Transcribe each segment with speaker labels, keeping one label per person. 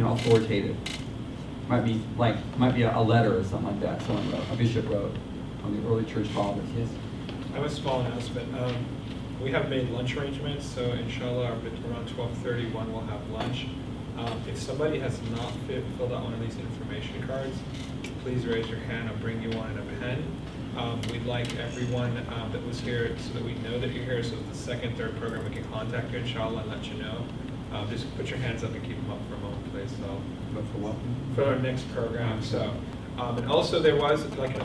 Speaker 1: authoritative. Might be a letter or something like that. Someone wrote, a bishop wrote on the early church fathers. Yes.
Speaker 2: I have a small announcement. We have made lunch arrangements, so inshallah around 12:31 we'll have lunch. If somebody has not filled out one of these information cards, please raise your hand. I'll bring you one and a pen. We'd like everyone that was here, so that we know that you're here, so that the second, third program we can contact you inshallah and let you know. Just put your hands up and keep them up for a moment, please. So,
Speaker 1: But for what?
Speaker 2: for our next program. So, and also there was like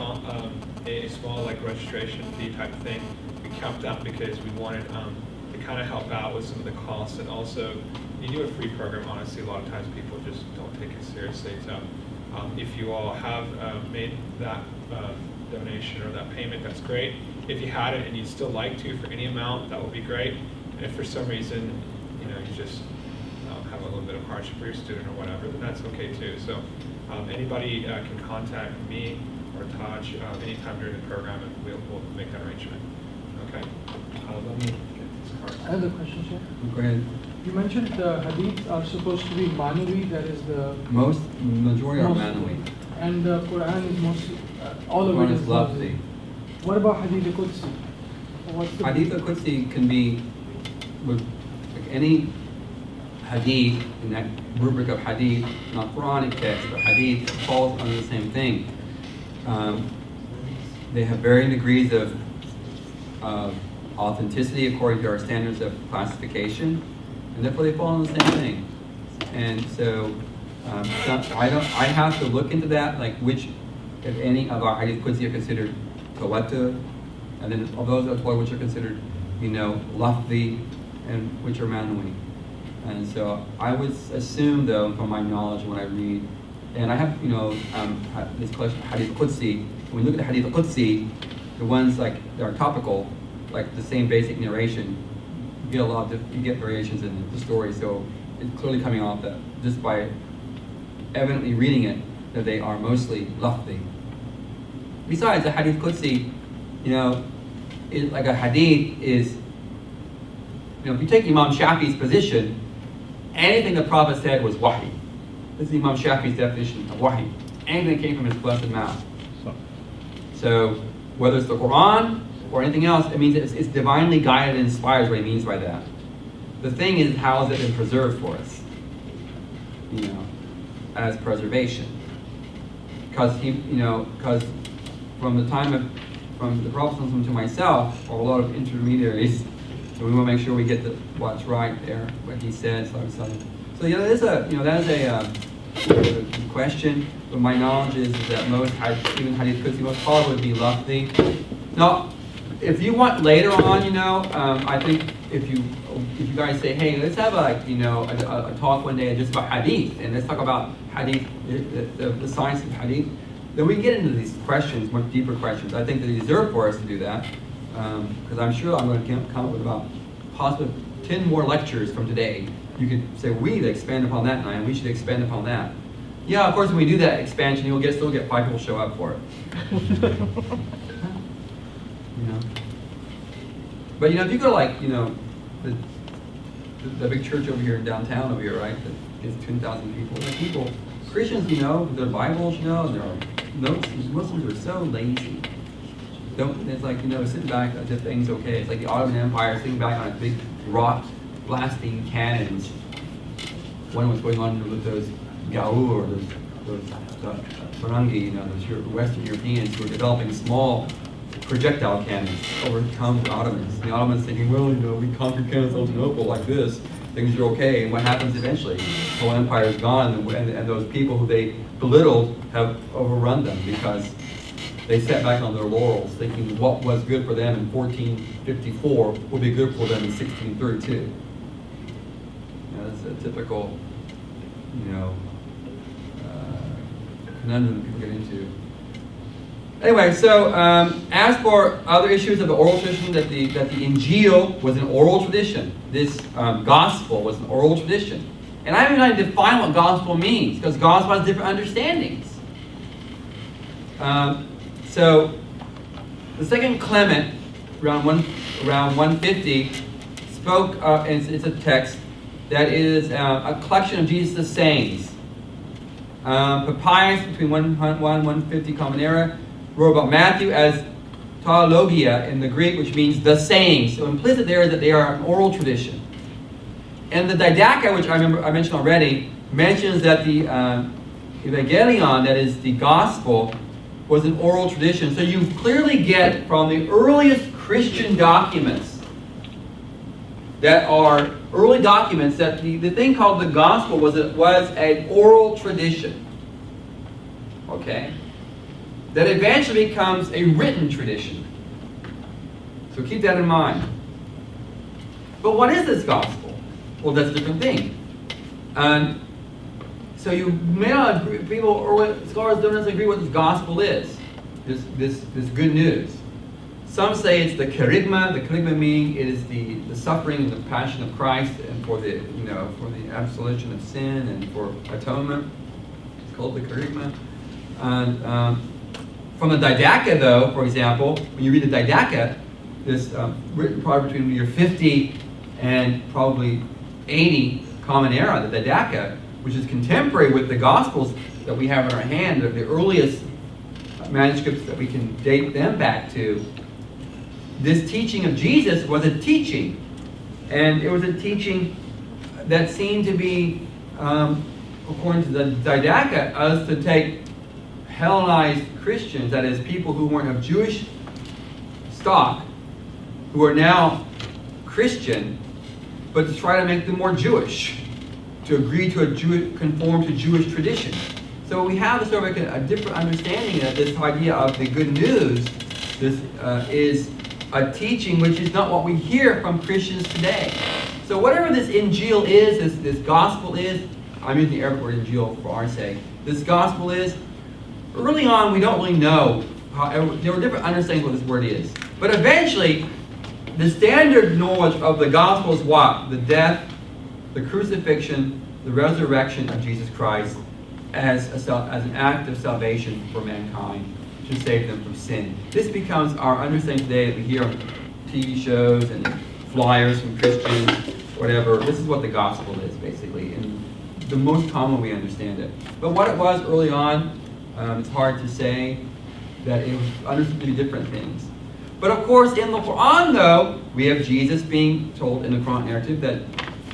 Speaker 2: a small like registration fee type thing. We kept that because we wanted to kind of help out with some of the costs, and also you do a free program. Honestly, a lot of times people just don't take it seriously. So, if you all have made that donation or that payment, that's great. If you had it and you'd still like to for any amount, that would be great. And if for some reason you just have a little bit of hardship for your student or whatever, then that's okay too. So anybody can contact me or Taj anytime during the program, and we'll make that arrangement. Okay. Let me get this card.
Speaker 3: I have a question, sir.
Speaker 1: Go ahead.
Speaker 3: You mentioned the hadith are supposed to be manawi, that is the
Speaker 1: Majority are
Speaker 3: most-
Speaker 1: manawi.
Speaker 3: and the Quran is mostly all of
Speaker 1: Quran
Speaker 3: it
Speaker 1: is
Speaker 3: is
Speaker 1: lafzi.
Speaker 3: What about hadith al-Qudsi? What's the
Speaker 1: Hadith al-Qudsi can be, like any hadith in that rubric of hadith, not Quranic text, but hadith falls under the same thing. They have varying degrees of authenticity according to our standards of classification, and therefore they fall under the same thing. And so I have to look into that, like which, if any, of our hadith Qudsi are considered tawatur, and then of those which are considered, lafzi, and which are manawi. And so I would assume, though, from my knowledge when I read, and I have, this collection of hadith Qudsi. When you look at the hadith Qudsi, the ones like that are topical, like the same basic narration, you get a lot of you get variations in the story. So it's clearly coming off that just by evidently reading it, that they are mostly lafzi. Besides, the hadith Qudsi, like a hadith is, if you take Imam Shafi'i's position, anything the Prophet said was wahi. This is Imam Shafi'i's definition of wahi. Anything that came from his blessed mouth. So whether it's the Quran or anything else, it means it's divinely guided and inspired is what he means by that. The thing is, how has it been preserved for us? As preservation. Because from the Prophet to myself, or a lot of intermediaries, so we want to make sure we get what's right there, what he said. So that is a question. But my knowledge is that most, even hadith Qudsi, most probably would be lafzi. Now, if you want later on, I think if you guys say, hey, let's have a talk one day just about hadith, and let's talk about hadith, the science of hadith, then we get into these questions, much deeper questions. I think they deserve for us to do that, because I'm sure I'm going to come up with about possibly 10 more lectures from today. You could say, we need to expand upon that, and we should expand upon that. Yeah, of course, when we do that expansion, you'll still get 5 people show up for it. But if you go to the big church over here in downtown over here, right? That gets 10,000 people. Christians, their Bibles, Muslims are so lazy. It's like, sitting back as if things okay. It's like the Ottoman Empire sitting back on a big rock blasting cannons. One was going on with those Gaur, or those Farangi, those Western Europeans who were developing small projectile cannons to overcome the Ottomans. The Ottomans thinking, well, we conquered Constantinople like this, things are okay. And what happens eventually? The whole empire is gone, and those people who they belittled have overrun them because they sat back on their laurels, thinking what was good for them in 1454 would be good for them in 1632. That's a typical, conundrum people get into. Anyway, so as for other issues of the oral tradition, that the Injil was an oral tradition. This gospel was an oral tradition. And I haven't even defined what gospel means, because gospel has different understandings. So the second Clement, around 150, spoke, and it's a text that is a collection of Jesus' sayings. Papias between 150 Common Era wrote about Matthew as taologia in the Greek, which means the saying. So implicit there is that they are an oral tradition. And the Didache, which I mentioned already, mentions that the Evangelion, that is the gospel, was an oral tradition. So you clearly get from the earliest Christian documents that are early documents that the thing called the gospel was an oral tradition. Okay? That eventually becomes a written tradition. So keep that in mind. But what is this gospel? Well, that's a different thing. And so you may not agree, scholars don't necessarily agree what this gospel is. This good news. Some say it's the kerygma. The kerygma meaning it is the suffering and the passion of Christ, and for the absolution of sin and for atonement. It's called the kerygma. And from the Didache, though, for example, when you read the Didache, this written probably between year 50 and probably 80 Common Era, the Didache, which is contemporary with the Gospels that we have in our hand, of the earliest manuscripts that we can date them back to. This teaching of Jesus was a teaching, and it was a teaching that seemed to be, according to the Didache, us to take Hellenized Christians, that is, people who weren't of Jewish stock, who are now Christian, but to try to make them more Jewish, to agree to conform to Jewish tradition. So we have a sort of a different understanding of this idea of the good news. This is a teaching which is not what we hear from Christians today. So whatever this Injil is, this gospel is, I'm using the Arabic word Injil for our sake, this gospel is, early on we don't really know. There were different understandings of what this word is. But eventually, the standard knowledge of the gospel is what? The death, the crucifixion, the resurrection of Jesus Christ as an act of salvation for mankind to save them from sin. This becomes our understanding today that we hear on TV shows and flyers from Christians, whatever. This is what the gospel is, basically, and the most common we understand it. But what it was early on, it's hard to say. That it was understood to be different things. But of course, in the Quran, though, we have Jesus being told in the Quran narrative that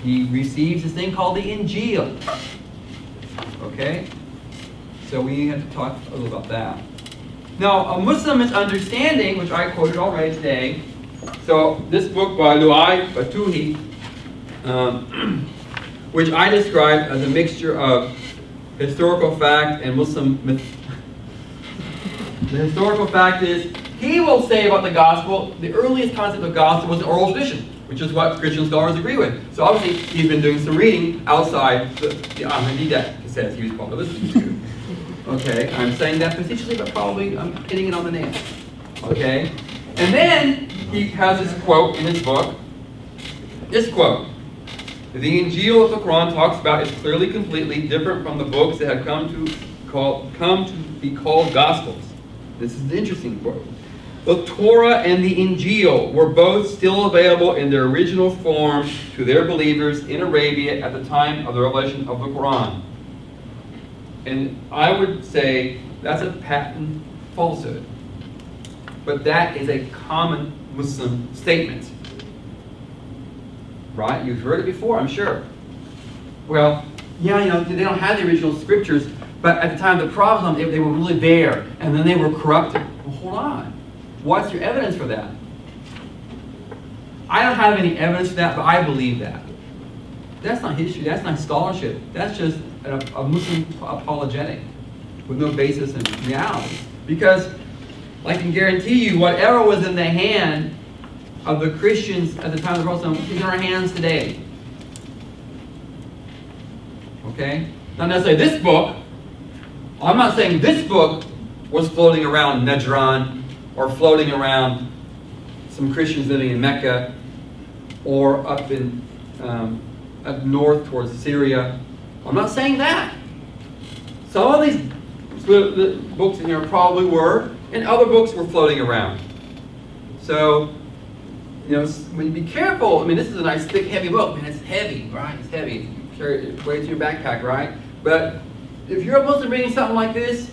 Speaker 1: he receives this thing called the Injil. Okay? So we have to talk a little about that. Now, a Muslim misunderstanding, which I quoted already today. So this book by Luai Batuhi, which I describe as a mixture of historical fact and Muslim myth. The historical fact is, he will say about the gospel, the earliest concept of gospel was an oral tradition, which is what Christian scholars agree with. So obviously, he's been doing some reading outside the Ahmadiyya cassettes he was probably listening to. Okay, I'm saying that facetiously, but probably I'm hitting it on the nail. Okay, and then he has this quote in his book. This quote: "The Injil of the Quran talks about is clearly completely different from the books that have come to be called gospels." This is the interesting quote. "The Torah and the Injil were both still available in their original form to their believers in Arabia at the time of the revelation of the Quran." And I would say that's a patent falsehood. But that is a common Muslim statement. Right? You've heard it before, I'm sure. Well, yeah, they don't have the original scriptures, but at the time of the Prophet, they were really there, and then they were corrupted. Well, hold on. What's your evidence for that? I don't have any evidence for that, but I believe that. That's not history, that's not scholarship. That's just a Muslim apologetic with no basis in reality. Because I can guarantee you, whatever was in the hand of the Christians at the time of the Prophet is in our hands today. Okay? Not necessarily this book. I'm not saying this book was floating around Najran or floating around some Christians living in Mecca or up north towards Syria. I'm not saying that. Some of these books in here probably were, and other books were floating around. So, when you be careful, this is a nice, thick, heavy book. Man, it's heavy, right? It's heavy. You carry it way to your backpack, right? But if you're a Muslim reading something like this,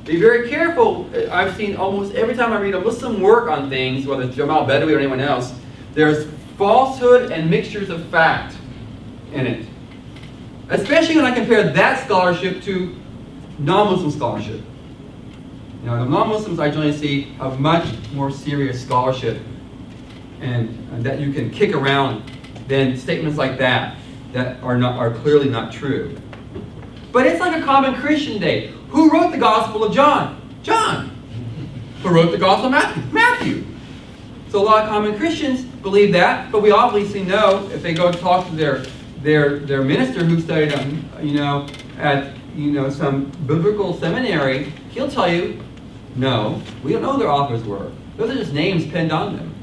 Speaker 1: be very careful. I've seen almost every time I read a Muslim work on things, whether it's Jamal Badawi or anyone else, there's falsehood and mixtures of fact in it. Especially when I compare that scholarship to non-Muslim scholarship. You know, the non-Muslims I generally see have much more serious scholarship and that you can kick around than statements like that are clearly not true. But it's like a common Christian day. Who wrote the Gospel of John? John. Who wrote the Gospel of Matthew? Matthew. So a lot of common Christians believe that, but we obviously know if they go talk to their minister who studied at some biblical seminary, he'll tell you, no, we don't know who their authors were. Those are just names penned on them.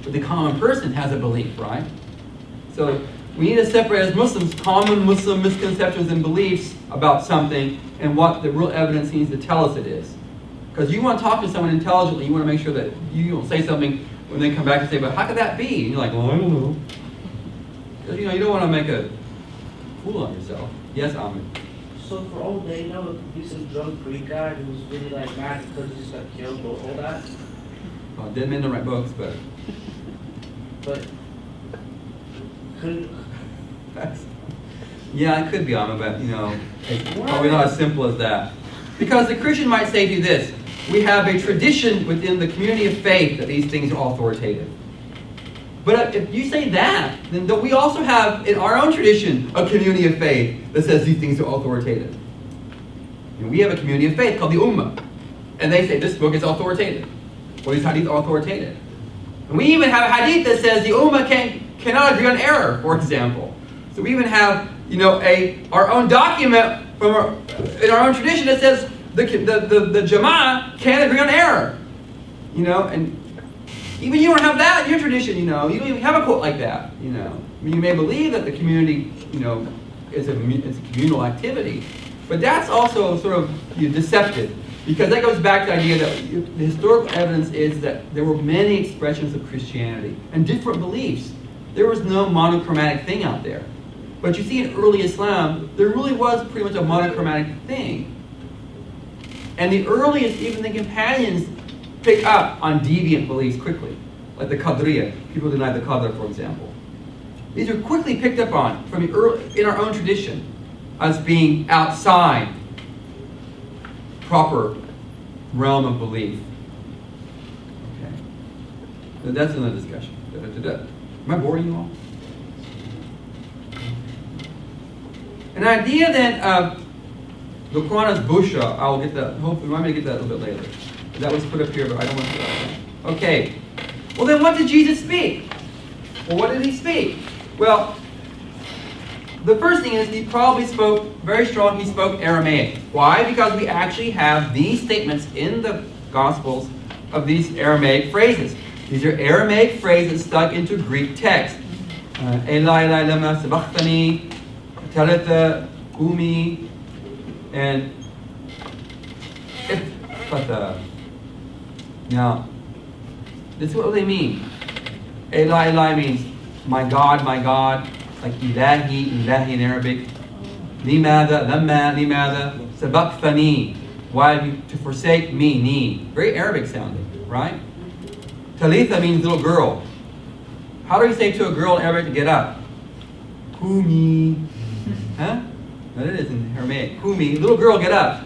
Speaker 1: But the common person has a belief, right? So we need to separate as Muslims common Muslim misconceptions and beliefs about something and what the real evidence needs to tell us it is. Because you want to talk to someone intelligently, you want to make sure that you don't say something when they come back and say, but how could that be? And you're like, well, I don't know. Because you don't want to make a fool of yourself. Yes, Ahmed.
Speaker 4: So for all they know, it could be some drunk Greek guy who was really like mad because he just got killed, all that.
Speaker 1: Well, dead men don't write books, but
Speaker 4: couldn't.
Speaker 1: Yeah, it could be Ahmed, but it's probably not as simple as that. Because the Christian might say to you this: we have a tradition within the community of faith that these things are authoritative. But if you say that, then we also have in our own tradition a community of faith that says these things are authoritative. And we have a community of faith called the Ummah. And they say this book is authoritative. Or these hadith are authoritative. And we even have a hadith that says the Ummah cannot agree on error, for example. So we even have our own document in our own tradition that says the Jama'ah can't agree on error. And even you don't have that in your tradition, you don't even have a quote like that, I mean, you may believe that the community, it's a communal activity, but that's also sort of deceptive, because that goes back to the idea that the historical evidence is that there were many expressions of Christianity and different beliefs. There was no monochromatic thing out there. But you see in early Islam, there really was pretty much a monochromatic thing. And the earliest, even the companions, pick up on deviant beliefs quickly, like the Qadriyah. People deny the Qadr, for example. These are quickly picked up on in our own tradition as being outside proper realm of belief. Okay, so that's another discussion. Am I boring you all? An idea then of the Quran as Busha, I'll get that. Hopefully, remind me to get that a little bit later. That was put up here, but I don't want to put it up. Okay. Well, then what did Jesus speak? Well, what did he speak? Well, the first thing is he probably spoke very strong. He spoke Aramaic. Why? Because we actually have these statements in the Gospels of these Aramaic phrases. These are Aramaic phrases stuck into Greek text. Eli, Eli, lama sabachthani, talitha, umi, and ifata. Now, this is what they mean. Eli, Eli means my God, like ilahi, ilahi in Arabic. Limada, lamma, limada, sabaqthani. Why have you to forsake me, ni? Very Arabic sounding, right? Talitha means little girl. How do you say to a girl in Arabic to get up? Kumi. Huh? That it is in Aramaic. Kumi, little girl, get up.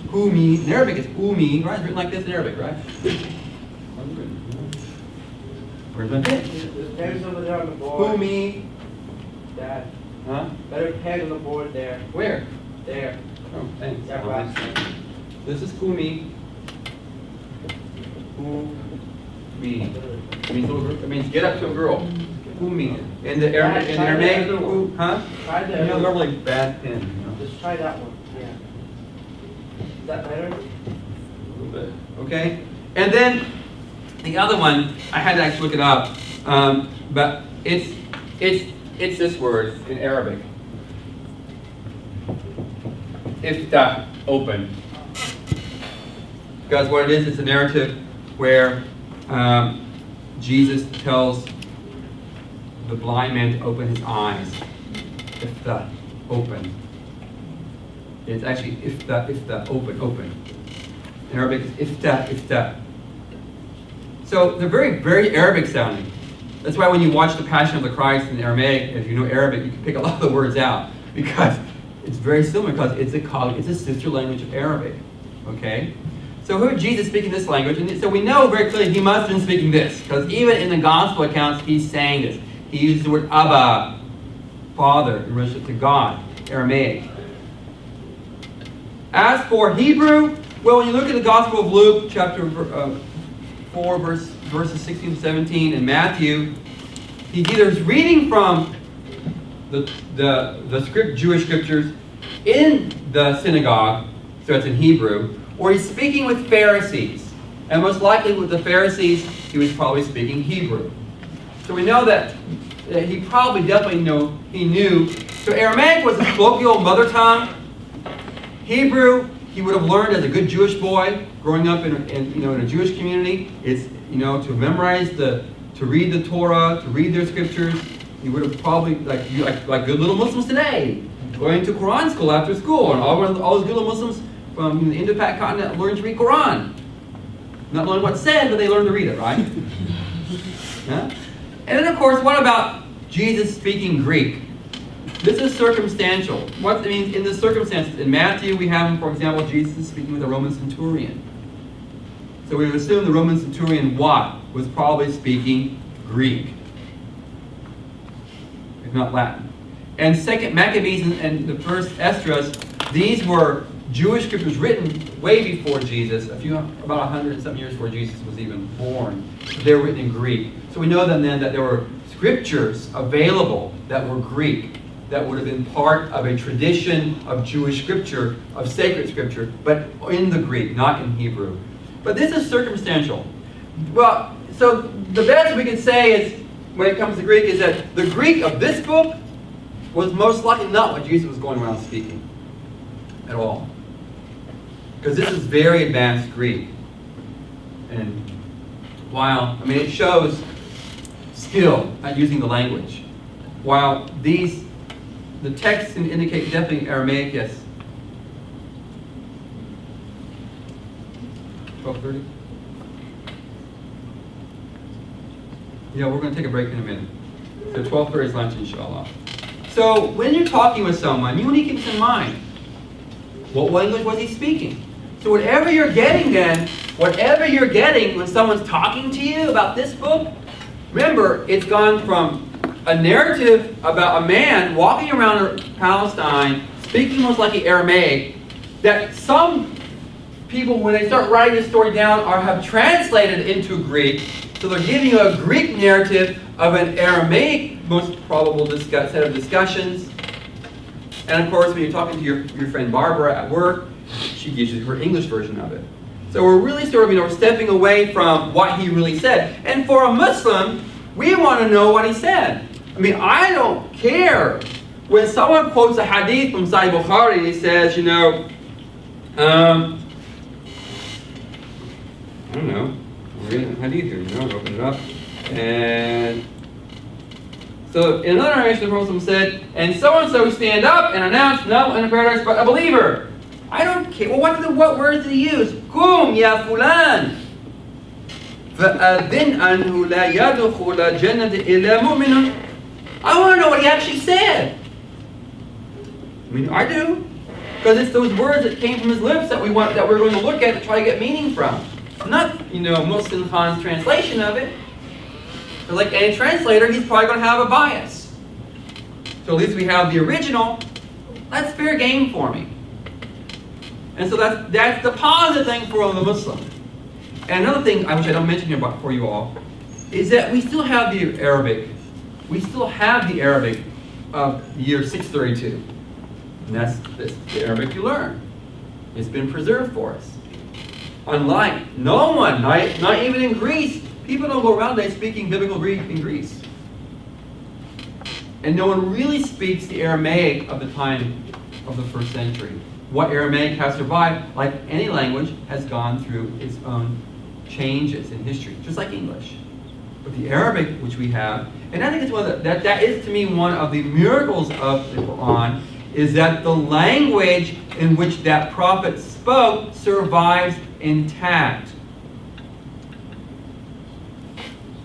Speaker 1: Kumi. In Arabic it's umi, right? It's written like this in Arabic, right? Where's my pen?
Speaker 4: There's pens over there on the board.
Speaker 1: Kumi.
Speaker 4: Dad.
Speaker 1: Huh?
Speaker 4: Better pen on the board there.
Speaker 1: Where?
Speaker 4: There.
Speaker 1: Oh, thanks.
Speaker 4: That last one.
Speaker 1: This is Kumi. Kumi. It means little girl. It means get up to a girl. Kumi. In the Aramaic, huh?
Speaker 4: Try
Speaker 1: You
Speaker 4: the
Speaker 1: know, normally bad pen.
Speaker 4: Just try that one. Yeah. Is that better?
Speaker 1: A little bit. Okay? And then the other one, I had to actually look it up, but it's this word in Arabic. Iftah, open. Because what it is, it's a narrative where Jesus tells the blind man to open his eyes. Iftah, open. It's actually ifta, open. In Arabic, it's ifta. So they're very, very Arabic sounding. That's why when you watch The Passion of the Christ in Aramaic, if you know Arabic, you can pick a lot of the words out because it's very similar because it's a sister language of Arabic. Okay? So who Jesus speaking this language? And so we know very clearly he must have been speaking this because even in the gospel accounts, he's saying this. He uses the word Abba, Father, in relation to God, Aramaic. As for Hebrew, well, when you look at the Gospel of Luke, chapter 4, verses 16 to 17, and Matthew, he's either reading from the Jewish scriptures in the synagogue, so it's in Hebrew, or he's speaking with Pharisees. And most likely with the Pharisees, he was probably speaking Hebrew. So we know that he probably definitely knew. So Aramaic was his colloquial mother tongue. Hebrew, he would have learned as a good Jewish boy, growing up in a Jewish community. It's to memorize to read the Torah, to read their scriptures. He would have probably like good little Muslims today, going to Quran school after school, and all those good little Muslims from the Indo-Pak continent learn to read Quran. Not knowing what's said, but they learn to read it, right? Yeah? And then, of course, what about Jesus speaking Greek? This is circumstantial. What it means in the circumstances. In Matthew, we have, for example, Jesus is speaking with a Roman centurion. So we would assume the Roman centurion, was probably speaking Greek, if not Latin. And second Maccabees and the first Esdras, these were Jewish scriptures written way before Jesus, about 100 and some years before Jesus was even born. They were written in Greek. So we know then that there were scriptures available that were Greek, that would have been part of a tradition of Jewish scripture, of sacred scripture, but in the Greek, not in Hebrew. But this is circumstantial. Well, so the best we can say is, when it comes to Greek, is that the Greek of this book was most likely not what Jesus was going around speaking at all. Because this is very advanced Greek. And while, it shows skill at using the language. While the text can indicate definitely Aramaic, yes. 12:30? Yeah, we're going to take a break in a minute. So 12:30 is lunch, inshallah. So when you're talking with someone, you need to keep this in mind. What language was he speaking? So whatever you're getting when someone's talking to you about this book, remember, it's gone from a narrative about a man walking around Palestine, speaking most likely Aramaic, that some people, when they start writing this story down, have translated into Greek. So they're giving you a Greek narrative of an Aramaic, most probable set of discussions. And of course, when you're talking to your friend Barbara at work, she gives you her English version of it. So we're really sort of, stepping away from what he really said. And for a Muslim, we want to know what he said. I don't care. When someone quotes a hadith from Sahih Bukhari, he says, I don't know, we're reading the hadith here, open it up. And so in another narration, the Prophet said, and so stand up and announce, no one in paradise but a believer. I don't care. Well, what words did he use? Kum ya fulan. فَأَذِنْ أَنْهُ لَا يَدْخُلَ جَنَّةِ إِلَّا مُؤْمِنٌ. I want to know what he actually said. I do. Because it's those words that came from his lips that we're going to look at to try to get meaning from. Not, Muslim Khan's translation of it. So like any translator, he's probably going to have a bias. So at least we have the original. That's fair game for me. And so that's the positive thing for the Muslim. And another thing, which I don't mention here for you all, is that we still have the Arabic. We still have the Arabic of the year 632. And that's the Arabic you learn. It's been preserved for us. Unlike no one, not even in Greece, people don't go around today speaking biblical Greek in Greece. And no one really speaks the Aramaic of the time of the first century. What Aramaic has survived, like any language, has gone through its own changes in history, just like English. But the Arabic, which we have, and I think it's that is to me one of the miracles of the Quran, is that the language in which that prophet spoke survives intact.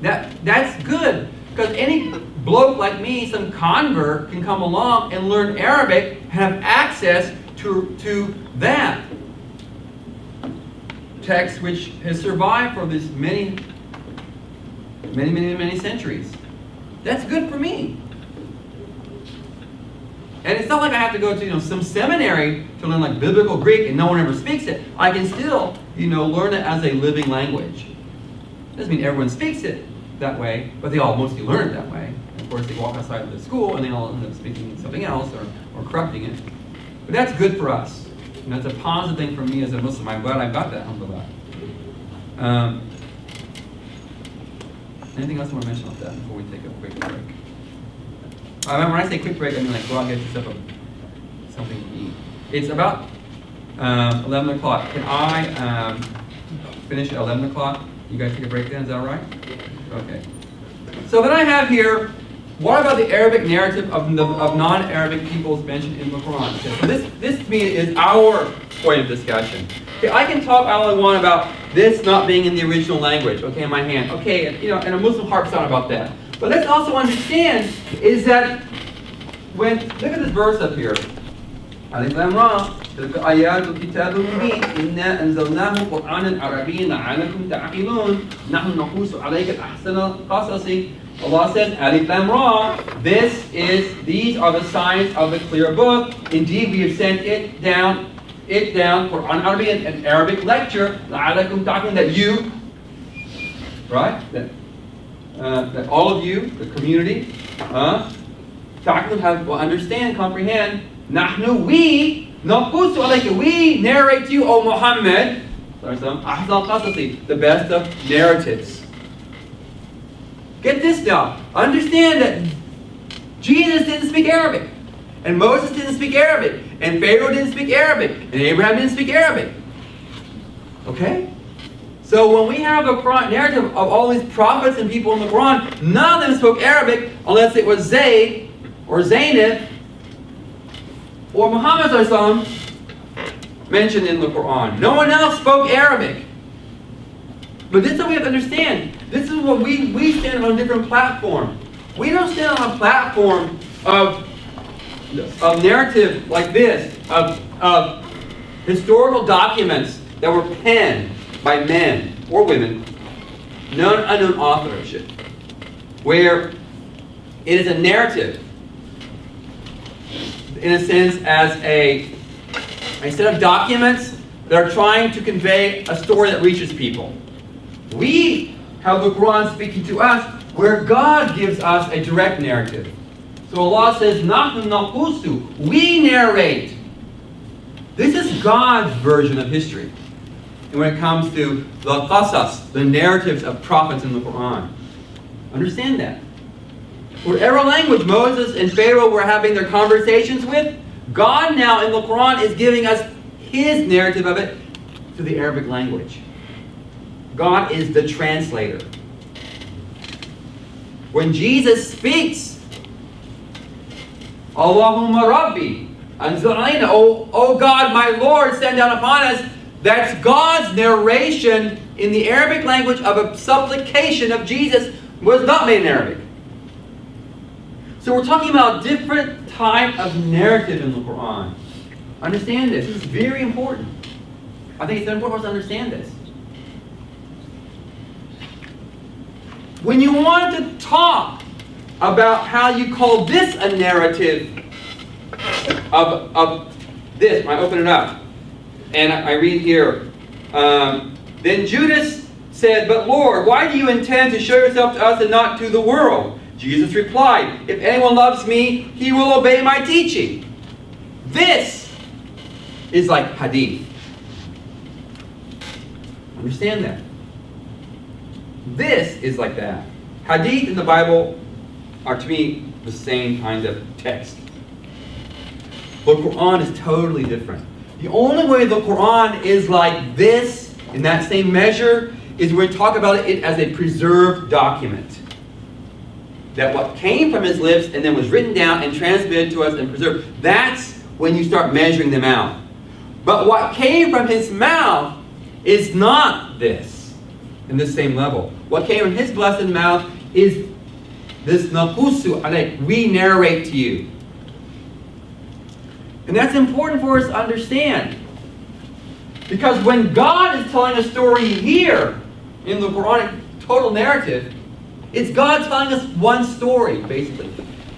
Speaker 1: That's good, because any bloke like me, some convert, can come along and learn Arabic and have access to that text which has survived for this many centuries. That's good for me. And it's not like I have to go to some seminary to learn like biblical Greek and no one ever speaks it. I can still learn it as a living language. Doesn't mean everyone speaks it that way, but they all mostly learn it that way. And of course, they walk outside of the school and they all end up speaking something else or corrupting it. But that's good for us. And that's a positive thing for me as a Muslim. I'm glad I got that. Alhamdulillah. Anything else you want to mention about that before we take a quick break? When I say quick break, I mean like go out and get yourself something to eat. It's about 11 o'clock. Can I finish at 11 o'clock? You guys take a break then? Is that all right? Okay. So then I have here, what about the Arabic narrative of non-Arabic peoples mentioned in the Quran? Okay, so this to me is our point of discussion. Okay, I can talk all I want about this not being in the original language, okay, in my hand. Okay, and a Muslim harps on about that. But let's also understand is that look at this verse up here. Alif Lam Ra, تلك آيات الكتاب المبين إنا أنزلناه قرآنا عربيا لعلكم تعقلون نحن نقص عليك أحسن القصص. Allah says, Alif Lam Ra, these are the signs of the clear book. Indeed, we have sent it down, Quran Arabian, an Arabic lecture, لعلكم تعقلون, that you, right? That all of you, the community, will understand, comprehend. Nahnu, we narrate to you, O Muhammad, the best of narratives. Get this now. Understand that Jesus didn't speak Arabic, and Moses didn't speak Arabic, and Pharaoh didn't speak Arabic, and Abraham didn't speak Arabic. Okay? So when we have a narrative of all these prophets and people in the Quran, none of them spoke Arabic unless it was Zayd or Zaynab or Muhammad mentioned in the Quran. No one else spoke Arabic. But this is what we have to understand. This is what we stand on a different platform. We don't stand on a platform of narrative like this, of historical documents that were penned by men or women, unknown authorship, where it is a narrative, in a sense, as a set of documents that are trying to convey a story that reaches people. We have the Quran speaking to us, where God gives us a direct narrative. So Allah says, "Nahnu naqusu," we narrate. This is God's version of history. And when it comes to the qasas, the narratives of prophets in the Quran, understand that. Whatever language Moses and Pharaoh were having their conversations with, God now in the Quran is giving us His narrative of it to the Arabic language. God is the translator. When Jesus speaks, Allahumma Rabbi, anzil alayna, O God, my Lord, send down upon us, that's God's narration in the Arabic language of a supplication of Jesus, was not made in Arabic. So we're talking about a different type of narrative in the Quran. Understand this. This is very important. I think it's important for us to understand this. When you want to talk about how you call this a narrative of this, I open it up, and I read here, then Judas said, "But Lord, why do you intend to show yourself to us and not to the world?" Jesus replied, "If anyone loves me, he will obey my teaching." This is like hadith. Understand that. This is like that. Hadith and the Bible are, to me, the same kind of text. But Quran is totally different. The only way the Quran is like this, in that same measure, is when we talk about it as a preserved document. That what came from his lips and then was written down and transmitted to us and preserved, that's when you start measuring them out. But what came from his mouth is not this, in the same level. What came from his blessed mouth is this naqusu alayk, we narrate to you. And that's important for us to understand. Because when God is telling a story here, in the Quranic total narrative, it's God telling us one story, basically.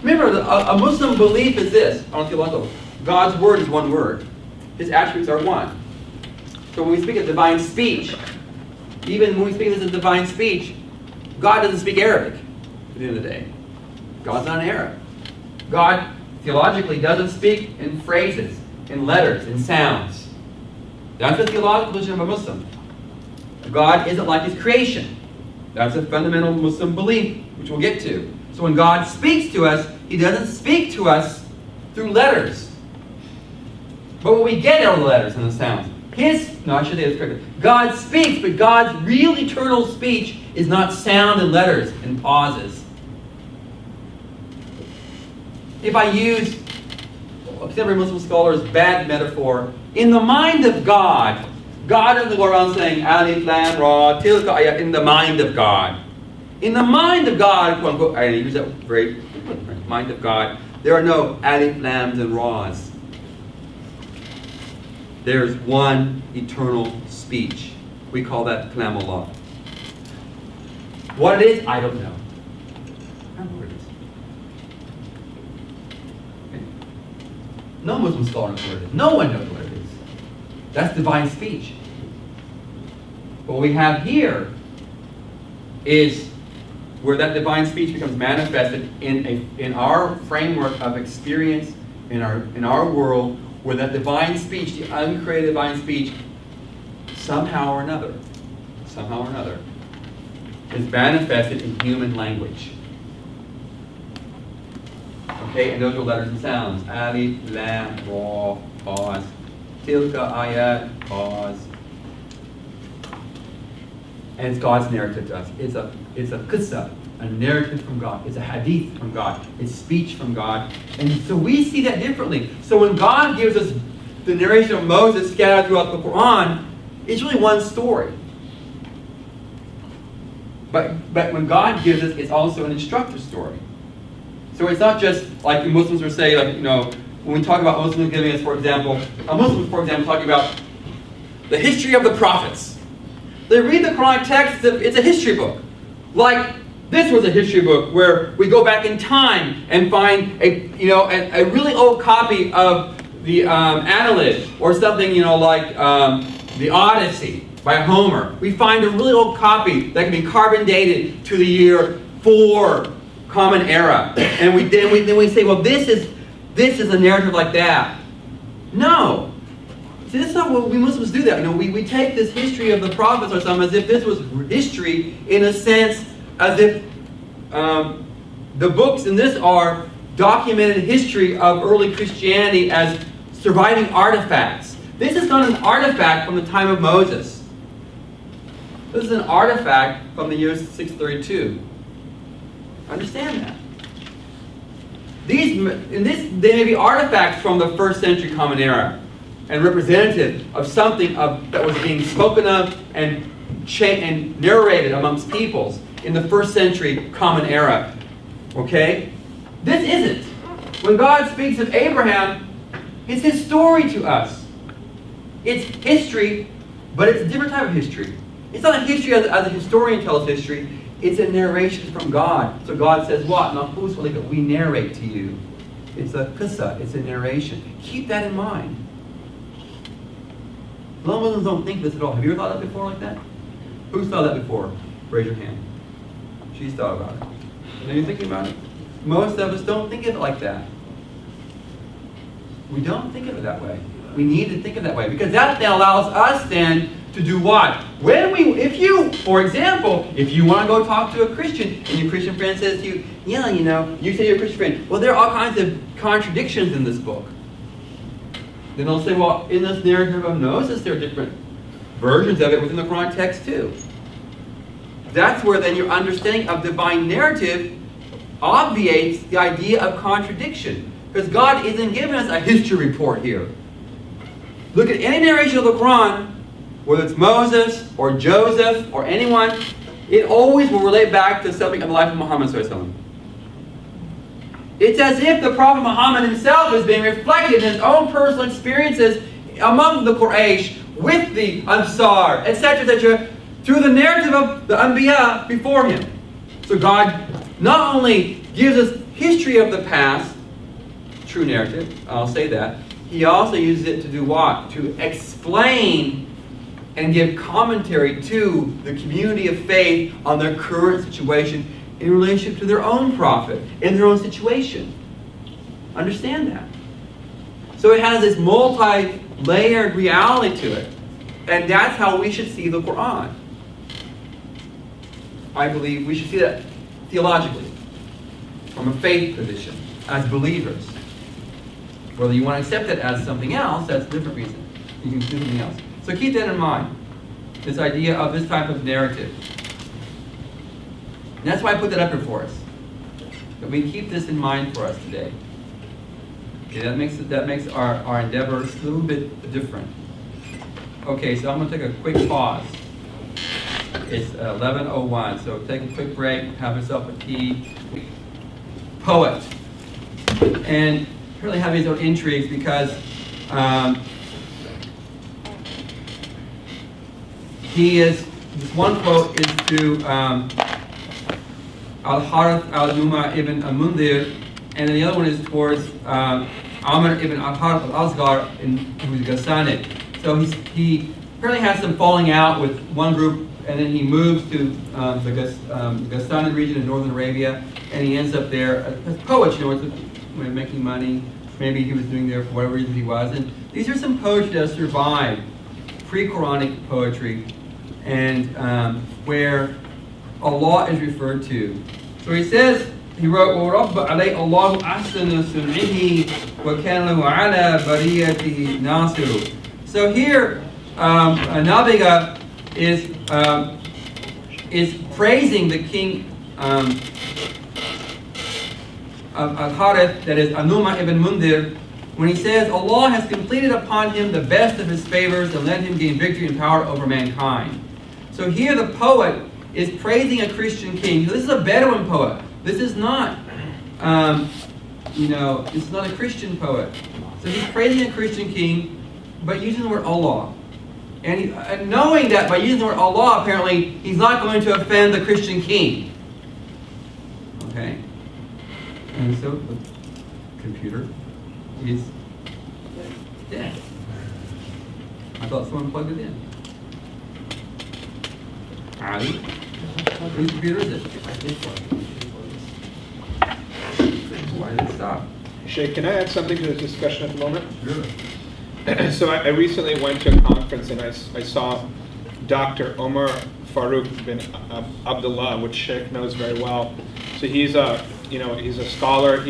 Speaker 1: Remember, a Muslim belief is this, on theological. God's word is one word. His attributes are one. So when we speak of divine speech, even when we speak of this as divine speech, God doesn't speak Arabic at the end of the day. God's not an Arab. God, theologically, doesn't speak in phrases, in letters, in sounds. That's the theological position of a Muslim. God isn't like his creation. That's a fundamental Muslim belief, which we'll get to. So when God speaks to us, he doesn't speak to us through letters. But what we get are the letters and the sounds. I should say this correctly. God speaks, but God's real eternal speech is not sound and letters and pauses. If I use contemporary Muslim scholars' bad metaphor, in the mind of God, God doesn't go around saying, Alif, Lam, Ra, Tilka, Ayat, in the mind of God. In the mind of God, quote unquote, I use that very mind of God, there are no Alif, Lams, and Ras. There's one eternal speech. We call that Kalam Allah. What it is, I don't know. I don't know what it is. Okay. No Muslim scholar knows what it is. No one knows what it is. That's divine speech. What we have here is where that divine speech becomes manifested in our framework of experience, in our world, where that divine speech, the uncreated divine speech, somehow or another, is manifested in human language. Okay, and those are letters and sounds. Alif, Lam, Ra, pause. Tilka, Ayat, pause. And it's God's narrative to us. It's a qissa, a narrative from God. It's a hadith from God. It's speech from God. And so we see that differently. So when God gives us the narration of Moses scattered throughout the Quran, it's really one story. But when God gives us, it's also an instructive story. So it's not just like the Muslims would say, when we talk about Muslims giving us, for example, talking about the history of the prophets. They read the Quranic text, it's a history book. Like, this was a history book where we go back in time and find a really old copy of the Annales, or something, like the Odyssey by Homer. We find a really old copy that can be carbon dated to the year 4 Common Era. And then we say, well, this is a narrative like that. No. See, this is not what we Muslims do that. We take this history of the prophets or something as if this was history, in a sense, as if the books in this are documented history of early Christianity as surviving artifacts. This is not an artifact from the time of Moses. This is an artifact from the year 632. Understand that. They may be artifacts from the 1st century Common Era, and representative of something that was being spoken of and narrated amongst peoples in the 1st century Common Era. Okay? This isn't. When God speaks of Abraham, it's his story to us. It's history, but it's a different type of history. It's not a history as a historian tells history. It's a narration from God. So God says, what? We narrate to you. It's a qissa. It's a narration. Keep that in mind. A lot of Muslims don't think this at all. Have you ever thought of that before like that? Who's thought of that before? Raise your hand. She's thought about it. And are you thinking about it? Most of us don't think of it like that. We don't think of it that way. We need to think of it that way, because that then allows us then to do what? For example, if you want to go talk to a Christian and your Christian friend says to you, you say you're a Christian friend, well, there are all kinds of contradictions in this book. Then they'll say, well, in this narrative of Moses, there are different versions of it within the Quran text too. That's where then your understanding of divine narrative obviates the idea of contradiction. Because God isn't giving us a history report here. Look at any narration of the Quran, whether it's Moses or Joseph or anyone, it always will relate back to something of the life of Muhammad sallallahu alaihi wasallam. It's as if the Prophet Muhammad himself is being reflected in his own personal experiences among the Quraysh, with the Ansar, etc., etc., through the narrative of the Anbiya before him. So God not only gives us history of the past, true narrative, I'll say that, He also uses it to do what? To explain and give commentary to the community of faith on their current situation in relationship to their own prophet, in their own situation. Understand that. So it has this multi-layered reality to it. And that's how we should see the Quran. I believe we should see that theologically, from a faith position, as believers. Whether you want to accept it as something else, that's a different reason. You can do something else. So keep that in mind. This idea of this type of narrative. And that's why I put that up here for us. That we keep this in mind for us today. Okay, that makes our endeavors a little bit different. Okay, so I'm going to take a quick pause. It's 11:01, so take a quick break, have yourself a tea. Poet. And really have his own intrigues because he is, this one quote is to Al-Harith al-Numa ibn al-Mundhir, and then the other one is towards Amr ibn al-Harith al-Asghar, who's Ghassanid. So he apparently has some falling out with one group, and then he moves to the Ghassanid region in northern Arabia, and he ends up there as a poet, making money. Maybe he was doing there for whatever reason he was. And these are some poetry that survived, pre-Quranic poetry, and where Allah is referred to. So he says, he wrote, وَرَبَّ عَلَيْهِ اللَّهُ أَحْسَنَ صُنْعِهِ وَكَانَ لَهُ عَلَى بَرِيَّتِهِ نَاصِرٌ. So here, Nabiga is praising the king of Al-Harith, that is Anuma ibn Mundhir, when he says, Allah has completed upon him the best of his favors and let him gain victory and power over mankind. So here the poet is praising a Christian king. This is a Bedouin poet. This is not, it's not a Christian poet. So he's praising a Christian king, but using the word Allah. And knowing that by using the word Allah, apparently, he's not going to offend the Christian king. Okay? And so the computer is dead. I thought someone plugged it in. Ali? Whose computer is it? Why did it stop?
Speaker 2: Shaykh, can I add something to this discussion at the moment?
Speaker 1: Sure.
Speaker 2: So I recently went to a conference and I saw Dr. Omar Farouk bin Abdullah, which Shaykh knows very well. So he's a scholar.